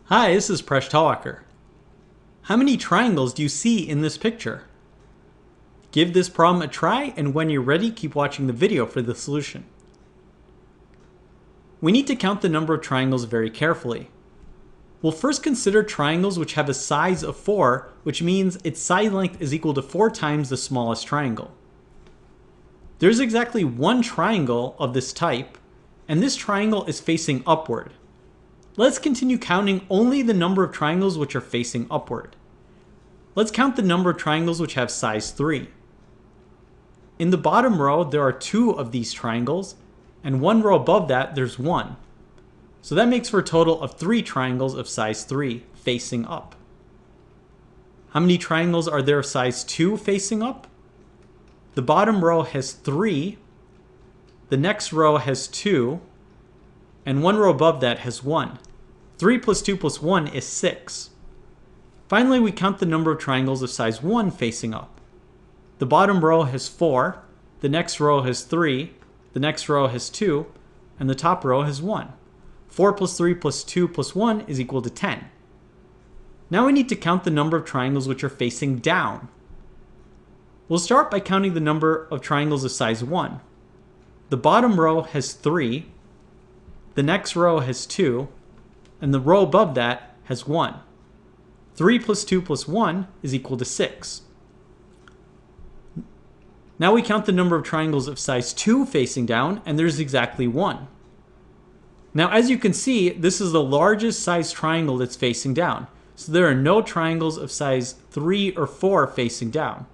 Hi, this is Presh Talwalkar. How many triangles do you see in this picture? Give this problem a try, and when you're ready, keep watching the video for the solution. We need to count the number of triangles very carefully. We'll first consider triangles which have a size of 4, which means its side length is equal to 4 times the smallest triangle. There's exactly one triangle of this type, and this triangle is facing upward. Let's continue counting only the number of triangles which are facing upward. Let's count the number of triangles which have size 3. In the bottom row, there are 2 of these triangles, and one row above that, there's 1. So that makes for a total of 3 triangles of size 3 facing up. How many triangles are there of size 2 facing up? The bottom row has 3, the next row has 2, and one row above that has 1. 3 plus 2 plus 1 is 6. Finally, we count the number of triangles of size 1 facing up. The bottom row has 4, the next row has 3, the next row has 2, and the top row has 1. 4 plus 3 plus 2 plus 1 is equal to 10. Now we need to count the number of triangles which are facing down. We'll start by counting the number of triangles of size 1. The bottom row has 3, the next row has 2, and the row above that has 1. 3 plus 2 plus 1 is equal to 6. Now we count the number of triangles of size 2 facing down, and there's exactly 1. Now as you can see, this is the largest size triangle that's facing down. So there are no triangles of size 3 or 4 facing down.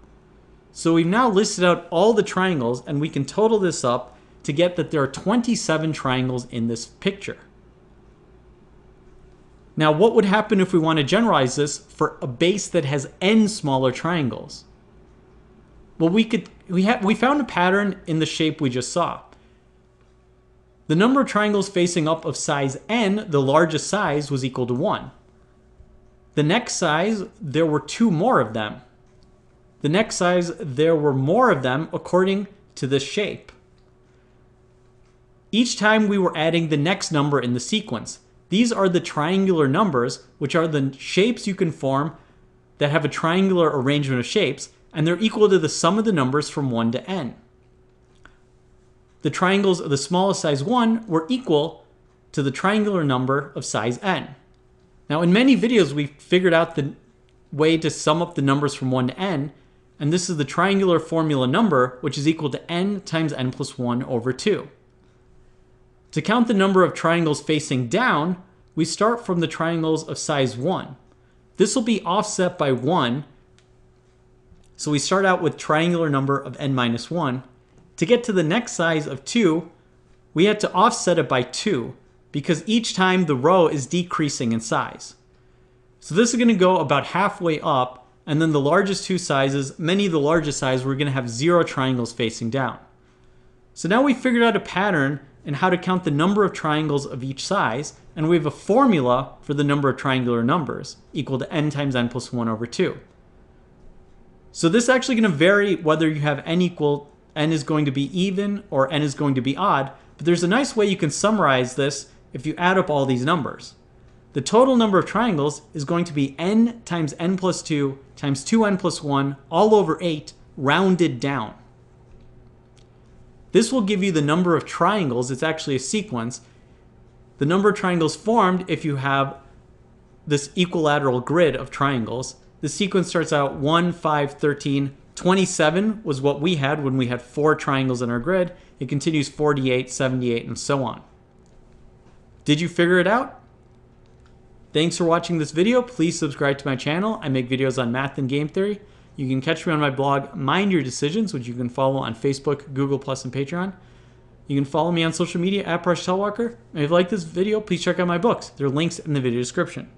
So we've now listed out all the triangles, and we can total this up to get that there are 27 triangles in this picture. Now, what would happen if we want to generalize this for a base that has n smaller triangles? Well, we found a pattern in the shape we just saw. The number of triangles facing up of size n, the largest size, was equal to 1. The next size, there were 2 more of them. The next size, there were more of them according to this shape. Each time we were adding the next number in the sequence. These are the triangular numbers, which are the shapes you can form that have a triangular arrangement of shapes, and they're equal to the sum of the numbers from 1 to n. The triangles of the smallest size 1 were equal to the triangular number of size n. Now in many videos we figured out the way to sum up the numbers from 1 to n, and this is the triangular formula number, which is equal to n times n plus 1 over 2. To count the number of triangles facing down, we start from the triangles of size 1. This will be offset by 1, so we start out with triangular number of n minus 1. To get to the next size of 2, we had to offset it by 2, because each time the row is decreasing in size. So this is going to go about halfway up, and then the largest 2 sizes, many of the largest sizes, we're going to have 0 triangles facing down. So now we figured out a pattern and how to count the number of triangles of each size, and we have a formula for the number of triangular numbers equal to n times n plus 1 over 2. So this is actually going to vary whether you have n is going to be even or n is going to be odd, but there's a nice way you can summarize this if you add up all these numbers. The total number of triangles is going to be n times n plus 2 times 2n plus 1 all over 8 rounded down. This will give you the number of triangles. It's actually a sequence. The number of triangles formed if you have this equilateral grid of triangles. The sequence starts out 1, 5, 13, 27 was what we had when we had 4 triangles in our grid. It continues 48, 78, and so on. Did you figure it out? Thanks for watching this video. Please subscribe to my channel. I make videos on math and game theory. You can catch me on my blog, Mind Your Decisions, which you can follow on Facebook, Google+, and Patreon. You can follow me on social media at Presh Talwalkar. And if you like this video, please check out my books. There are links in the video description.